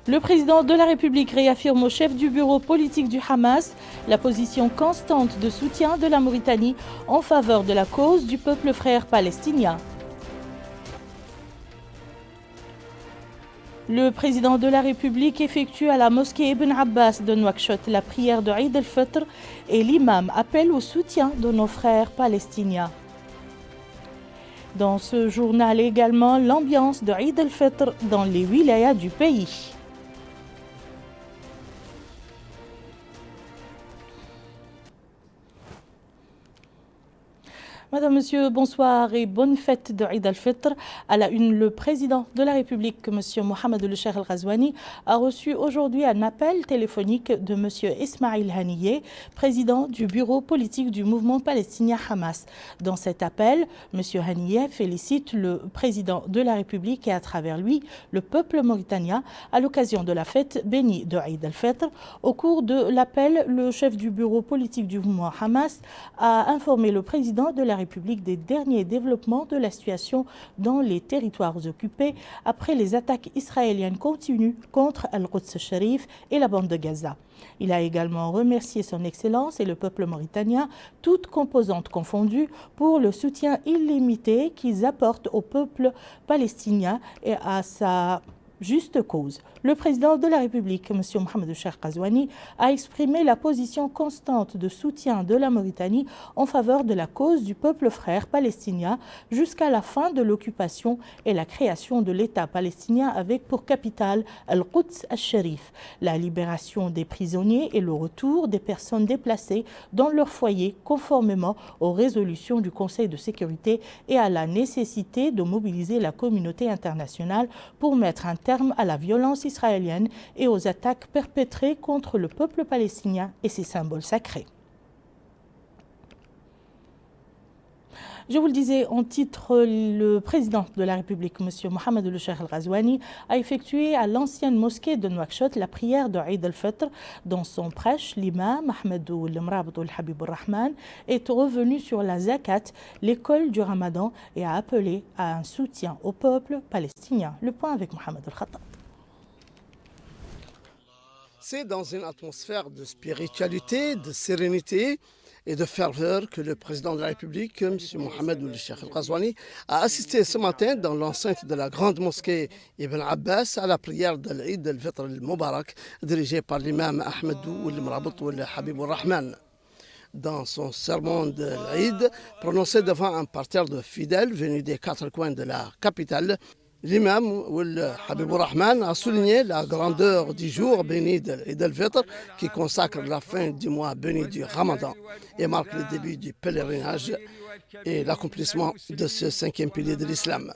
Le président de la République réaffirme au chef du bureau politique du Hamas la position constante de soutien de la Mauritanie en faveur de la cause du peuple frère palestinien. Le président de la République effectue à la mosquée Ibn Abbas de Nouakchott la prière de Eid al-Fitr et l'imam appelle au soutien de nos frères palestiniens. Dans ce journal également, l'ambiance de Eid al-Fitr dans les wilayas du pays. Madame, Monsieur, bonsoir et bonne fête de Eid al-Fitr. À la une, le président de la République, Monsieur Mohamed El Cheikh Al-Ghazouani, a reçu aujourd'hui un appel téléphonique de Monsieur Ismail Haniyeh, président du bureau politique du mouvement palestinien Hamas. Dans cet appel, Monsieur Haniyeh félicite le président de la République et à travers lui le peuple mauritanien à l'occasion de la fête bénie de Eid al-Fitr. Au cours de l'appel, le chef du bureau politique du mouvement Hamas a informé le président de la République des derniers développements de la situation dans les territoires occupés après les attaques israéliennes continues contre Al-Quds Sharif et la bande de Gaza. Il a également remercié son Excellence et le peuple mauritanien, toutes composantes confondues, pour le soutien illimité qu'ils apportent au peuple palestinien et à sa juste cause. Le président de la République, M. Mohamed El Cheikh Al-Ghazouani, a exprimé la position constante de soutien de la Mauritanie en faveur de la cause du peuple frère palestinien jusqu'à la fin de l'occupation et la création de l'État palestinien avec pour capitale Al-Quds Al-Sharif, la libération des prisonniers et le retour des personnes déplacées dans leur foyer conformément aux résolutions du Conseil de sécurité et à la nécessité de mobiliser la communauté internationale pour mettre un terme à la violence israélienne et aux attaques perpétrées contre le peuple palestinien et ses symboles sacrés. Je vous le disais en titre, le président de la République, M. Mohamed El Cheikh Al-Ghazouani, a effectué à l'ancienne mosquée de Nouakchott la prière de Eid al-Fitr. Dans son prêche, l'imam Ahmedou El-Mrabtou El-Habib Ar-Rahman est revenu sur la zakat, l'école du Ramadan, et a appelé à un soutien au peuple palestinien. Le point avec Mohamed El-Khattab. C'est dans une atmosphère de spiritualité, de sérénité et de ferveur que le président de la République, M. Mohamed El Cheikh Al-Ghazouani, a assisté ce matin dans l'enceinte de la grande mosquée Ibn Abbas à la prière de l'Eid al-Fitr al-Mubarak dirigée par l'imam Ahmedou El-Mrabtou El-Habib Ar-Rahman. Dans son sermon de l'Eid, prononcé devant un parterre de fidèles venus des quatre coins de la capitale, l'imam Habib Ar-Rahman a souligné la grandeur du jour béni d'Eid al-Fitr qui consacre la fin du mois béni du Ramadan et marque le début du pèlerinage et l'accomplissement de ce cinquième pilier de l'islam.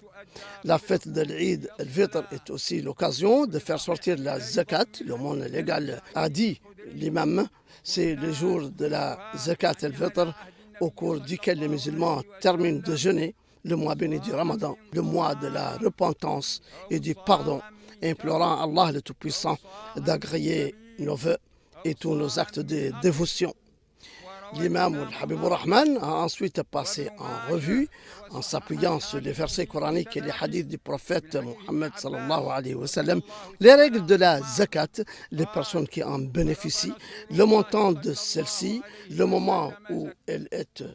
La fête de l'Eid al-Fitr est aussi l'occasion de faire sortir la zakat, le monde légal a dit l'imam. C'est le jour de la zakat al-Fitr au cours duquel les musulmans terminent de jeûner le mois béni du Ramadan, le mois de la repentance et du pardon, implorant Allah le Tout-Puissant d'agréer nos vœux et tous nos actes de dévotion. L'imam Habib Ar-Rahman a ensuite passé en revue, en s'appuyant sur les versets coraniques et les hadiths du prophète Mohammed sallallahu alayhi wa sallam, les règles de la zakat, les personnes qui en bénéficient, le montant de celle-ci, le moment où elle est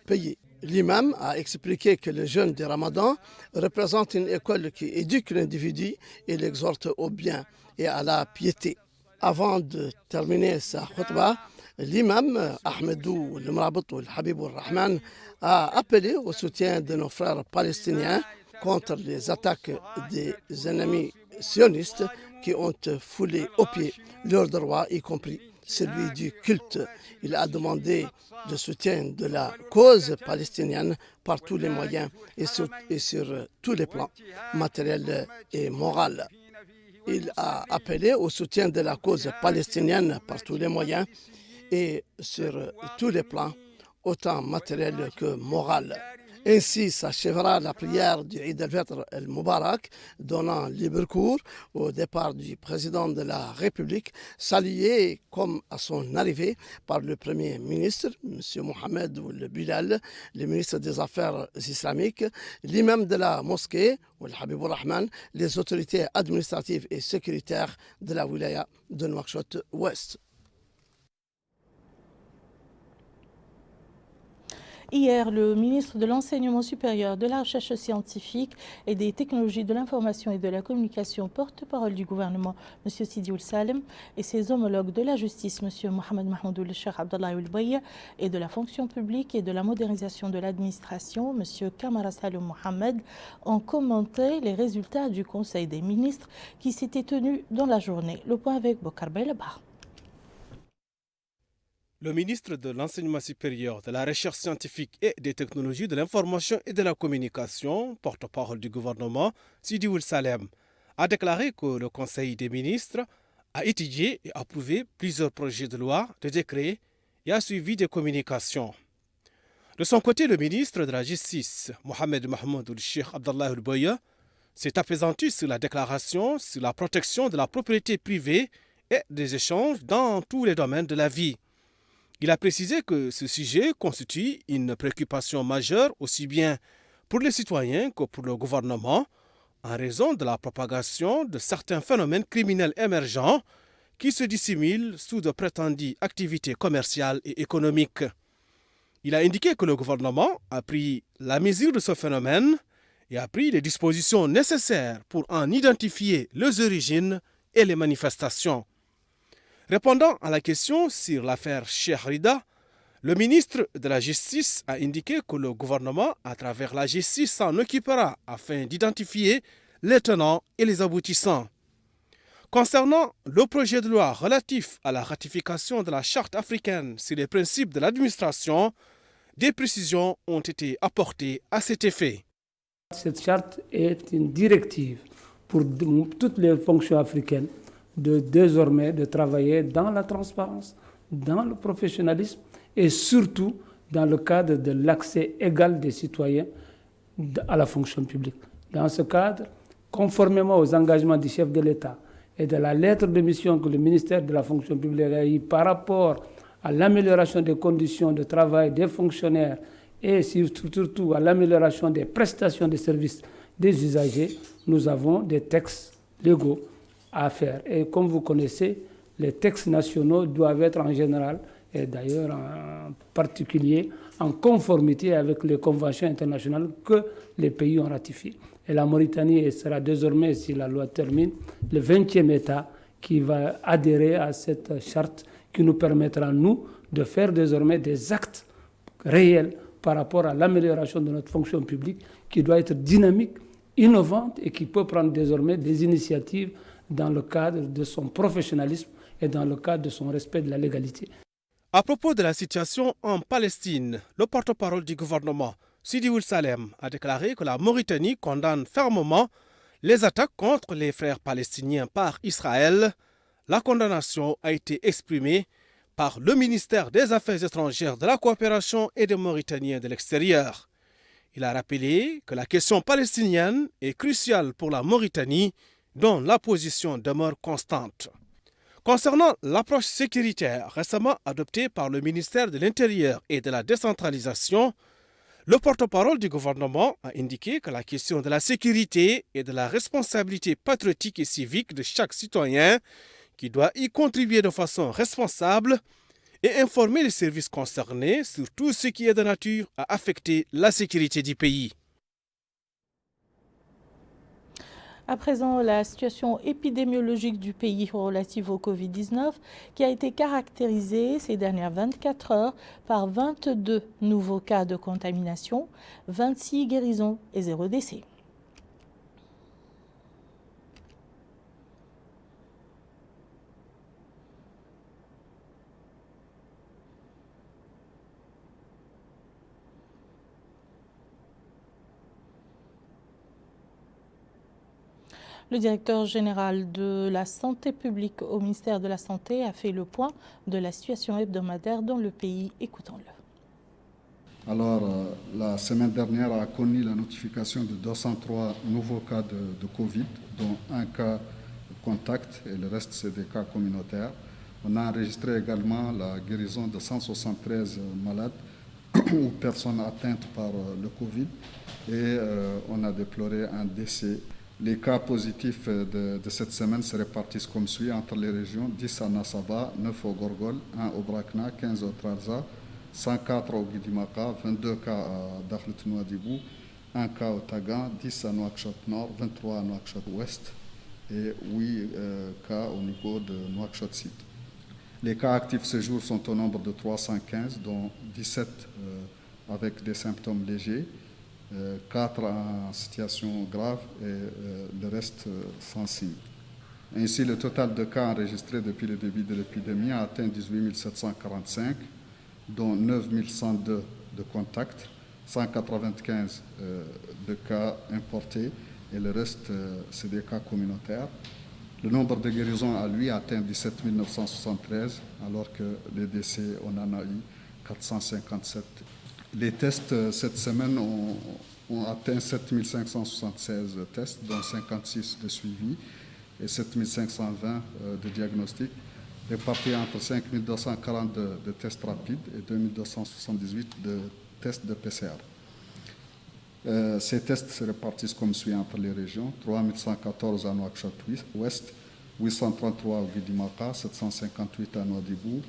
payée. L'imam a expliqué que le jeûne du Ramadan représente une école qui éduque l'individu et l'exhorte au bien et à la piété. Avant de terminer sa khutbah, l'imam Ahmedou El-Mrabtou El-Habib Ar-Rahman a appelé au soutien de nos frères palestiniens contre les attaques des ennemis sionistes qui ont foulé aux pieds leurs droits, y compris celui du culte. Il a demandé le soutien de la cause palestinienne par tous les moyens et sur tous les plans, matériels et moraux. Il a appelé au soutien de la cause palestinienne par tous les moyens et sur tous les plans, autant matériels que moraux. Ainsi s'achèvera la prière du Eid al-Fitr al-Mubarak, donnant libre cours au départ du président de la République, salué comme à son arrivée par le Premier ministre, M. Mohamed Ould Bilal, le ministre des Affaires islamiques, l'imam de la mosquée, Ould Habibour Rahman, les autorités administratives et sécuritaires de la wilaya de Nouakchott-Ouest. Hier, le ministre de l'Enseignement supérieur, de la Recherche scientifique et des technologies de l'information et de la communication, porte-parole du gouvernement, M. Sidi Ould Salem, et ses homologues de la justice, M. Mohamed Mahmoud Ould Cheikh Abdallah Ould Boye, et de la fonction publique et de la modernisation de l'administration, M. Kamara Saloum Mohamed, ont commenté les résultats du Conseil des ministres qui s'était tenu dans la journée. Le point avec Bokar Belaba. Le ministre de l'Enseignement supérieur, de la Recherche scientifique et des technologies de l'information et de la communication, porte-parole du gouvernement, Sidi Ould Salem, a déclaré que le Conseil des ministres a étudié et approuvé plusieurs projets de loi, de décrets et a suivi des communications. De son côté, le ministre de la Justice, Mohamed Mahmoud Ould Cheikh Abdallah Ould Boye, s'est appesanti sur la déclaration sur la protection de la propriété privée et des échanges dans tous les domaines de la vie. Il a précisé que ce sujet constitue une préoccupation majeure aussi bien pour les citoyens que pour le gouvernement en raison de la propagation de certains phénomènes criminels émergents qui se dissimulent sous de prétendues activités commerciales et économiques. Il a indiqué que le gouvernement a pris la mesure de ce phénomène et a pris les dispositions nécessaires pour en identifier les origines et les manifestations. Répondant à la question sur l'affaire Cheikh Rida, le ministre de la Justice a indiqué que le gouvernement, à travers la justice, s'en occupera afin d'identifier les tenants et les aboutissants. Concernant le projet de loi relatif à la ratification de la Charte africaine sur les principes de l'administration, des précisions ont été apportées à cet effet. Cette charte est une directive pour toutes les fonctions africaines désormais de travailler dans la transparence, dans le professionnalisme et surtout dans le cadre de l'accès égal des citoyens à la fonction publique. Dans ce cadre, conformément aux engagements du chef de l'État et de la lettre de mission que le ministère de la fonction publique a eue par rapport à l'amélioration des conditions de travail des fonctionnaires et surtout à l'amélioration des prestations de services des usagers, nous avons des textes légaux à faire. Et comme vous connaissez, les textes nationaux doivent être en général, et d'ailleurs en particulier, en conformité avec les conventions internationales que les pays ont ratifiées. Et la Mauritanie sera désormais, si la loi termine, le 20e État qui va adhérer à cette charte qui nous permettra, nous, de faire désormais des actes réels par rapport à l'amélioration de notre fonction publique qui doit être dynamique, innovante et qui peut prendre désormais des initiatives dans le cadre de son professionnalisme et dans le cadre de son respect de la légalité. À propos de la situation en Palestine, le porte-parole du gouvernement, Sidi Ould Salem, a déclaré que la Mauritanie condamne fermement les attaques contre les frères palestiniens par Israël. La condamnation a été exprimée par le ministère des Affaires étrangères, de la coopération et des Mauritaniens de l'extérieur. Il a rappelé que la question palestinienne est cruciale pour la Mauritanie, dont la position demeure constante. Concernant l'approche sécuritaire récemment adoptée par le ministère de l'Intérieur et de la décentralisation, le porte-parole du gouvernement a indiqué que la question de la sécurité et de la responsabilité patriotique et civique de chaque citoyen qui doit y contribuer de façon responsable et informer les services concernés sur tout ce qui est de nature à affecter la sécurité du pays. À présent, la situation épidémiologique du pays relative au Covid-19 qui a été caractérisée ces dernières 24 heures par 22 nouveaux cas de contamination, 26 guérisons et 0 décès. Le directeur général de la santé publique au ministère de la Santé a fait le point de la situation hebdomadaire dans le pays. Écoutons-le. Alors, la semaine dernière a connu la notification de 203 nouveaux cas de Covid, dont un cas contact et le reste, c'est des cas communautaires. On a enregistré également la guérison de 173 malades ou personnes atteintes par le Covid et on a déploré un décès. Les cas positifs de cette semaine se répartissent comme suit entre les régions: 10 à Nassaba, 9 au Gorgol, 1 au Brakna, 15 au Trarza, 104 au Guidimaka, 22 cas à Dakhlet Nouadhibou, 1 cas au Tagan, 10 à Nouakchott Nord, 23 à Nouakchott Ouest et 8 cas au niveau de Nouakchott Sud. Les cas actifs ce jour sont au nombre de 315, dont 17 avec des symptômes légers, 4 en situation grave et le reste sans signe. Ainsi, le total de cas enregistrés depuis le début de l'épidémie a atteint 18 745, dont 9 102 de contacts, 195 de cas importés et le reste, c'est des cas communautaires. Le nombre de guérisons a, lui, atteint 17 973, alors que les décès, on en a eu 457. Les tests, cette semaine, ont atteint 7 576 tests, dont 56 de suivi et 7 520 de diagnostic, répartis entre 5 240 de tests rapides et 2 278 de tests de PCR. Ces tests se répartissent comme suit entre les régions: 3 114 à Nouakchott Ouest, 833 au Guidimaka, 758 à Nouadhibou,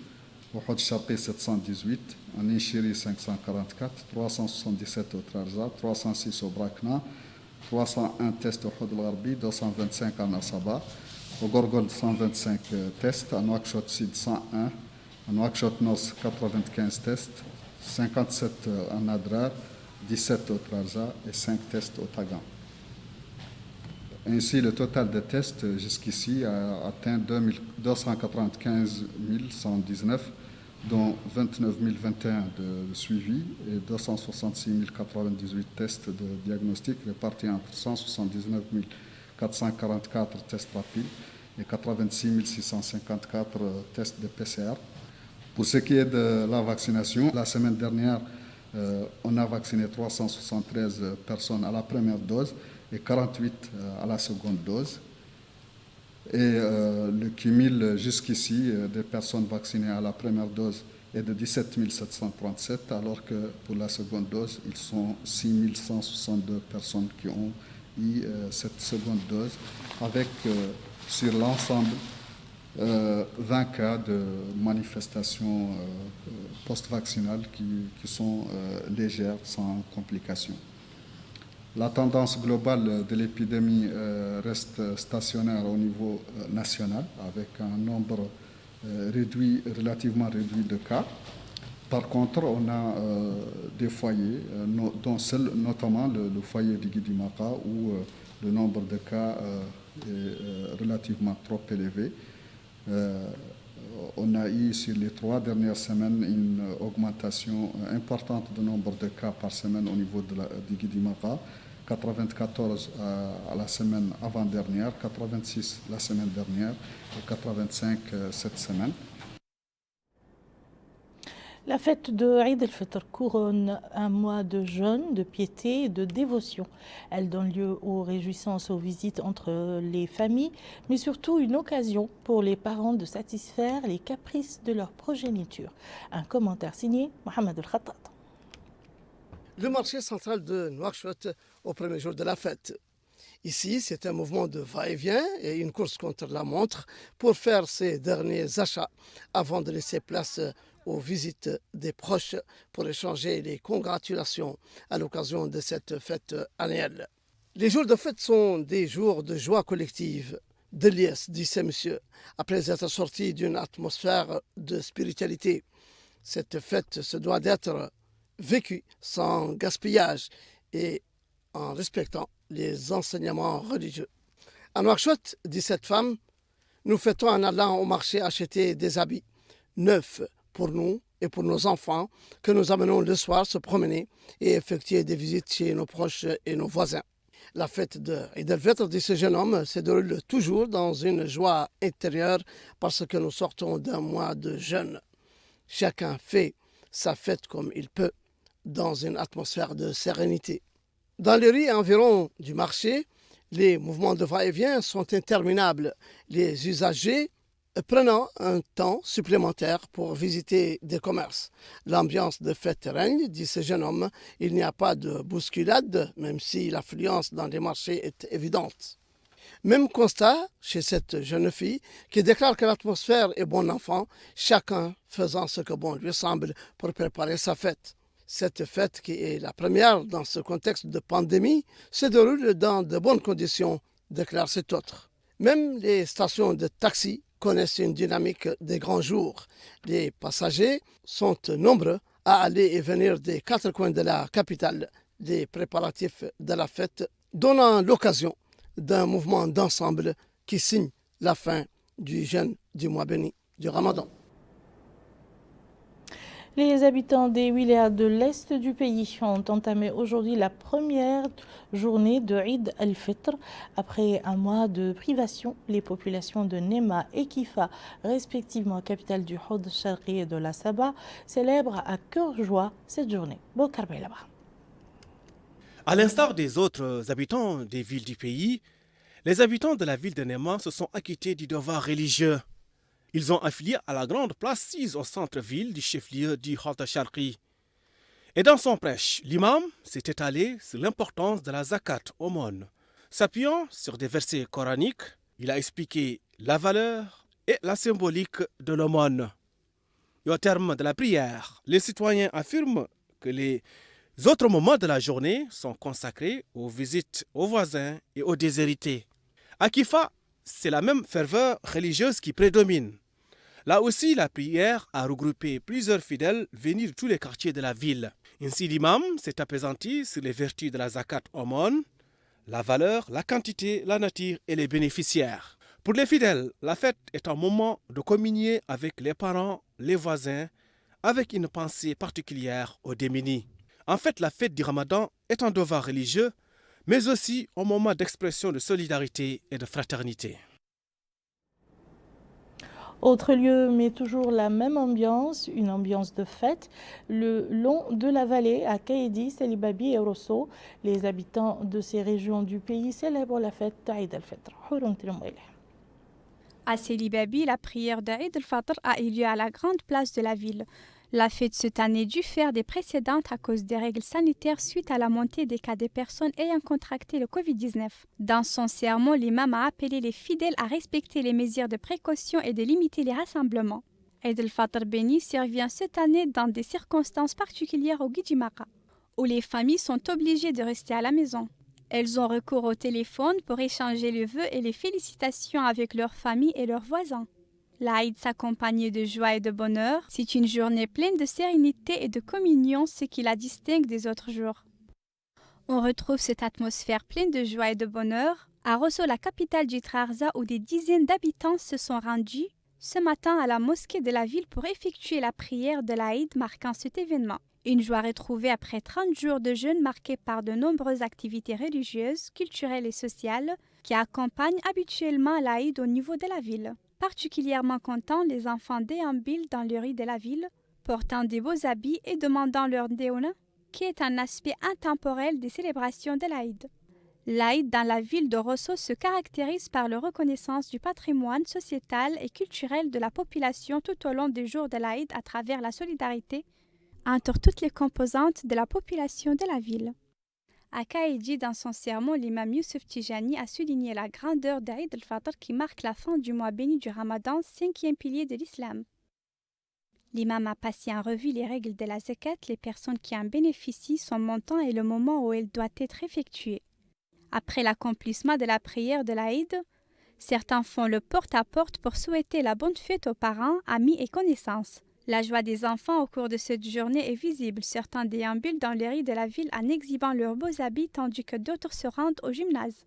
au Hod Chapé 718, en Inchiri 544, 377 au Trarza, 306 au Brakna, 301 tests au Hod Gharbi, 225 à Nassaba, au Gorgol 125 tests, à Nouakchott Sud 101, à Nouakchott Nord 95 tests, 57 en Adrar, 17 au Trarza et 5 tests au Tagan. Ainsi, le total de tests jusqu'ici a atteint 295 119, dont 29 021 de suivi et 266 098 tests de diagnostic répartis entre 179 444 tests rapides et 86 654 tests de PCR. Pour ce qui est de la vaccination, la semaine dernière, on a vacciné 373 personnes à la première dose et 48 à la seconde dose. Et le cumul jusqu'ici des personnes vaccinées à la première dose est de 17 737, alors que pour la seconde dose, ils sont 6 162 personnes qui ont eu cette seconde dose, avec sur l'ensemble 20 cas de manifestations post-vaccinales qui sont légères, sans complications. La tendance globale de l'épidémie reste stationnaire au niveau national, avec un nombre relativement réduit de cas. Par contre, on a des foyers, dont notamment le foyer du Guidimaka, où le nombre de cas est relativement trop élevé. On a eu sur les 3 dernières semaines une augmentation importante du nombre de cas par semaine au niveau du Guidimaka: 94 à la semaine avant-dernière, 86 la semaine dernière et 85 cette semaine. La fête de Eid el-Fitr couronne un mois de jeûne, de piété et de dévotion. Elle donne lieu aux réjouissances, aux visites entre les familles, mais surtout une occasion pour les parents de satisfaire les caprices de leur progéniture. Un commentaire signé Mohamed El-Khattat. Le marché central de Nouakchott au premier jour de la fête. Ici, c'est un mouvement de va-et-vient et une course contre la montre pour faire ses derniers achats avant de laisser place aux visites des proches pour échanger les congratulations à l'occasion de cette fête annuelle. Les jours de fête sont des jours de joie collective, de liesse, dit ce monsieur, après être sorti d'une atmosphère de spiritualité. Cette fête se doit d'être vécue sans gaspillage et en respectant les enseignements religieux. À Nouakchott, dit cette femme, nous fêtons en allant au marché acheter des habits neufs pour nous et pour nos enfants que nous amenons le soir se promener et effectuer des visites chez nos proches et nos voisins. La fête de Eid el-Fitr, dit ce jeune homme, se déroule toujours dans une joie intérieure parce que nous sortons d'un mois de jeûne. Chacun fait sa fête comme il peut, dans une atmosphère de sérénité. Dans les rues environ du marché, les mouvements de va-et-vient sont interminables, les usagers prenant un temps supplémentaire pour visiter des commerces. L'ambiance de fête règne, dit ce jeune homme. Il n'y a pas de bousculade, même si l'affluence dans les marchés est évidente. Même constat chez cette jeune fille qui déclare que l'atmosphère est bon enfant, chacun faisant ce que bon lui semble pour préparer sa fête. Cette fête, qui est la première dans ce contexte de pandémie, se déroule dans de bonnes conditions, déclare cet autre. Même les stations de taxi connaissent une dynamique des grands jours. Les passagers sont nombreux à aller et venir des quatre coins de la capitale. Les préparatifs de la fête donnant l'occasion d'un mouvement d'ensemble qui signe la fin du jeûne du mois béni du Ramadan. Les habitants des wilayas de l'Est du pays ont entamé aujourd'hui la première journée de Eid al-Fitr. Après un mois de privation, les populations de Nema et Kifa, respectivement capitale du Houd Sharqi et de la Saba, célèbrent à cœur joie cette journée. Bokar Baylaba. À l'instar des autres habitants des villes du pays, les habitants de la ville de Nema se sont acquittés du devoir religieux. Ils ont affilié à la grande place sise au centre-ville du chef-lieu du Houd Sharqi. Et dans son prêche, l'imam s'est étalé sur l'importance de la zakat, aumône. S'appuyant sur des versets coraniques, il a expliqué la valeur et la symbolique de l'aumône. Et au terme de la prière, les citoyens affirment que les autres moments de la journée sont consacrés aux visites aux voisins et aux déshérités. À Kifa, c'est la même ferveur religieuse qui prédomine. Là aussi, la prière a regroupé plusieurs fidèles venus de tous les quartiers de la ville. Ainsi, l'imam s'est apaisanti sur les vertus de la zakat aumône, la valeur, la quantité, la nature et les bénéficiaires. Pour les fidèles, la fête est un moment de communier avec les parents, les voisins, avec une pensée particulière aux démunis. En fait, la fête du Ramadan est un devoir religieux, mais aussi un moment d'expression de solidarité et de fraternité. Autre lieu, mais toujours la même ambiance, une ambiance de fête, le long de la vallée à Kaïdi, Selibabi et Rosso. Les habitants de ces régions du pays célèbrent la fête d'Aïd al-Fitr. À Selibabi, la prière d'Aïd al-Fitr a eu lieu à la grande place de la ville. La fête cette année diffère des précédentes à cause des règles sanitaires suite à la montée des cas des personnes ayant contracté le Covid-19. Dans son sermon, l'imam a appelé les fidèles à respecter les mesures de précaution et de limiter les rassemblements. Eid al-Fitr béni survient cette année dans des circonstances particulières au Guidjimara, où les familles sont obligées de rester à la maison. Elles ont recours au téléphone pour échanger les vœux et les félicitations avec leurs familles et leurs voisins. L'Aïd s'accompagne de joie et de bonheur. C'est une journée pleine de sérénité et de communion, ce qui la distingue des autres jours. On retrouve cette atmosphère pleine de joie et de bonheur à Rosso, la capitale du Trarza, où des dizaines d'habitants se sont rendus ce matin à la mosquée de la ville pour effectuer la prière de l'Aïd marquant cet événement. Une joie retrouvée après 30 jours de jeûne marqués par de nombreuses activités religieuses, culturelles et sociales qui accompagnent habituellement l'Aïd au niveau de la ville. Particulièrement contents, les enfants déambulent dans les rues de la ville, portant des beaux habits et demandant leur déona, qui est un aspect intemporel des célébrations de l'Aïd. L'Aïd dans la ville de Rosso se caractérise par la reconnaissance du patrimoine sociétal et culturel de la population tout au long des jours de l'Aïd à travers la solidarité entre toutes les composantes de la population de la ville. À Kaïdi, dans son sermon, l'imam Youssef Tijani a souligné la grandeur d'Aïd al-Fitr qui marque la fin du mois béni du Ramadan, 5e pilier de l'islam. L'imam a passé en revue les règles de la zakat, les personnes qui en bénéficient, son montant et le moment où elle doit être effectuée. Après l'accomplissement de la prière de l'Aïd, certains font le porte-à-porte pour souhaiter la bonne fête aux parents, amis et connaissances. La joie des enfants au cours de cette journée est visible. Certains déambulent dans les rues de la ville en exhibant leurs beaux habits, tandis que d'autres se rendent au gymnase.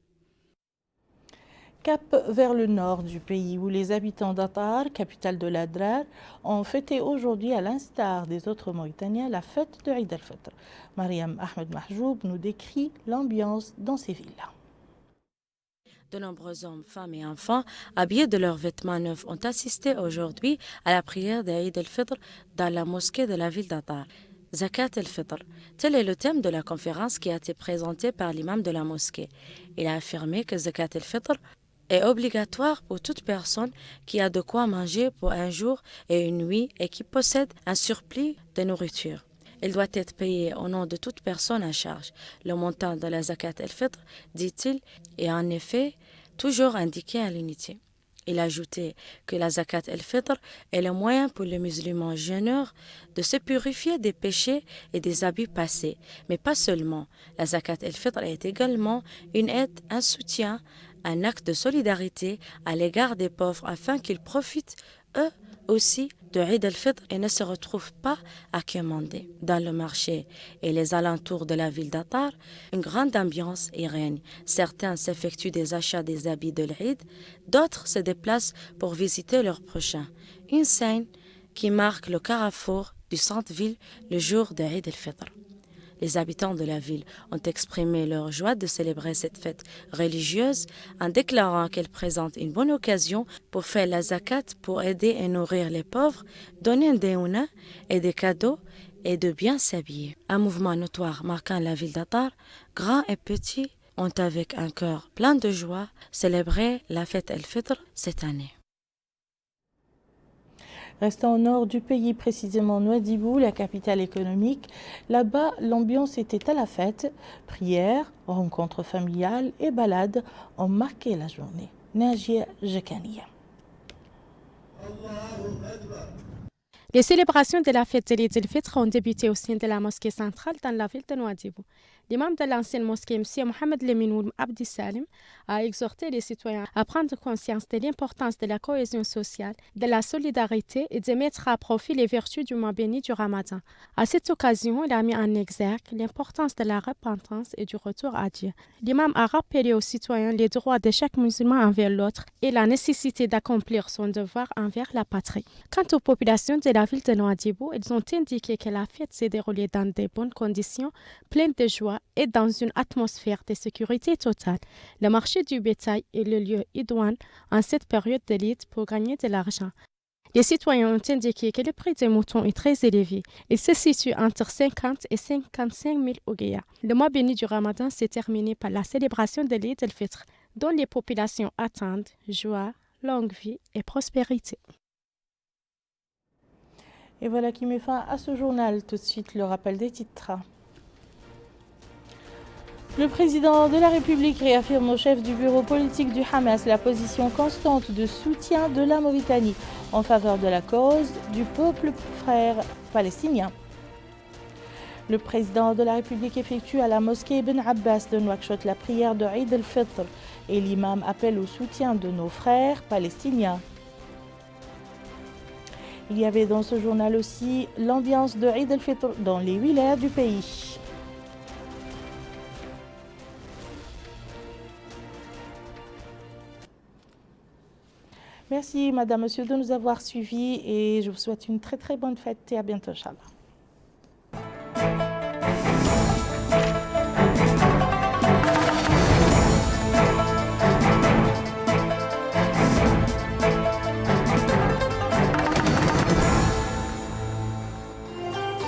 Cap vers le nord du pays, où les habitants d'Atar, capitale de l'Adrar, ont fêté aujourd'hui, à l'instar des autres Mauritaniens, la fête de Eid al-Fitr. Mariam Ahmed Mahjoub nous décrit l'ambiance dans ces villes. De nombreux hommes, femmes et enfants, habillés de leurs vêtements neufs, ont assisté aujourd'hui à la prière d'Aïd al-Fitr dans la mosquée de la ville d'Atar. Zakat el-Fitr. Tel est le thème de la conférence qui a été présentée par l'imam de la mosquée. Il a affirmé que Zakat el-Fitr est obligatoire pour toute personne qui a de quoi manger pour un jour et une nuit et qui possède un surplus de nourriture. Il doit être payé au nom de toute personne à charge. Le montant de la Zakat el-Fitr, dit-il, est en effet toujours indiqué à l'unité. Il a ajouté que la Zakat el-Fitr est le moyen pour les musulmans jeûneurs de se purifier des péchés et des abus passés. Mais pas seulement. La Zakat el-Fitr est également une aide, un soutien, un acte de solidarité à l'égard des pauvres afin qu'ils profitent eux aussi de Eid al-Fitr et ne se retrouvent pas à commander. Dans le marché et les alentours de la ville d'Attar, une grande ambiance y règne. Certains s'effectuent des achats des habits de l'Eid, d'autres se déplacent pour visiter leurs prochains. Une scène qui marque le carrefour du centre-ville le jour de Eid al-Fitr. Les habitants de la ville ont exprimé leur joie de célébrer cette fête religieuse en déclarant qu'elle présente une bonne occasion pour faire la zakat, pour aider et nourrir les pauvres, donner un déouna et des cadeaux et de bien s'habiller. Un mouvement notoire marquant la ville d'Attar, grands et petits, ont avec un cœur plein de joie célébré la fête el-Fitr cette année. Restant au nord du pays, précisément Nouadhibou, la capitale économique, là-bas, l'ambiance était à la fête. Prières, rencontres familiales et balades ont marqué la journée. Najia Jekania. Les célébrations de la fête de l'Eid el-Fitr ont débuté au sein de la mosquée centrale dans la ville de Nouadhibou. L'imam de l'ancienne mosquée, M. Mohamed Leminoul Abdi Salim, a exhorté les citoyens à prendre conscience de l'importance de la cohésion sociale, de la solidarité et de mettre à profit les vertus du mois béni du Ramadan. À cette occasion, il a mis en exergue l'importance de la repentance et du retour à Dieu. L'imam a rappelé aux citoyens les droits de chaque musulman envers l'autre et la nécessité d'accomplir son devoir envers la patrie. Quant aux populations de la ville de Nouadhibou, ils ont indiqué que la fête s'est déroulée dans de bonnes conditions, pleines de joie et dans une atmosphère de sécurité totale. Le marché du bétail est le lieu idoine en cette période de l'Eid pour gagner de l'argent. Les citoyens ont indiqué que le prix des moutons est très élevé. Il se situe entre 50 et 55 000 ouguiya. Le mois béni du Ramadan s'est terminé par la célébration de l'Eid el-Fitr, dont les populations attendent joie, longue vie et prospérité. Et voilà qui met fin à ce journal. Tout de suite, le rappel des titres. Le président de la République réaffirme au chef du bureau politique du Hamas la position constante de soutien de la Mauritanie en faveur de la cause du peuple frère palestinien. Le président de la République effectue à la mosquée Ibn Abbas de Nouakchott la prière de Eid el-Fitr et l'imam appelle au soutien de nos frères palestiniens. Il y avait dans ce journal aussi l'ambiance de Eid el-Fitr dans les wilayas du pays. Merci, madame, monsieur, de nous avoir suivis et je vous souhaite une très très bonne fête et à bientôt, Inch'Allah.